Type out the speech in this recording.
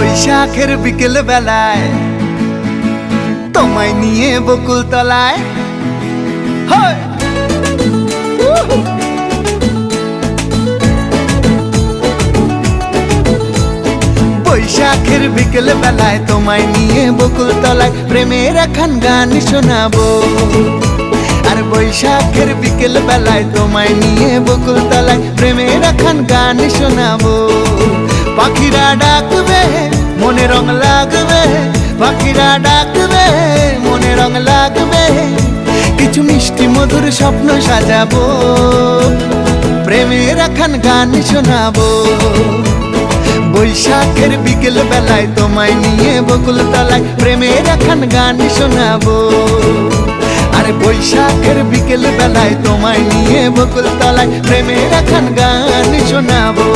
বৈশাখের বিকেল বেলায় তোমায় নিয়ে বকুল তলায় বৈশাখের বিকেল বেলায় তোমায় নিয়ে বকুল তলায় প্রেমের একখান গান শোনাবো। আর বৈশাখের বিকেল বেলায় তোমায় নিয়ে বকুল তলায় প্রেমের একখান গান শোনাবো। পাখিরা ডাকবে মনে রং লাগবে, পাখিরা ডাকবে মনে রং লাগবে, কিছু মিষ্টি মধুর স্বপ্ন সাজাবো, প্রেমের একখান গান শোনাবো। বৈশাখের বিকেল বেলায় তোমায় নিয়ে বকুল তলায় প্রেমের একখান গান শোনাবো। আরে বৈশাখের বিকেল বেলায় তোমায় নিয়ে বকুল তলায় প্রেমের একখান গান শোনাবো।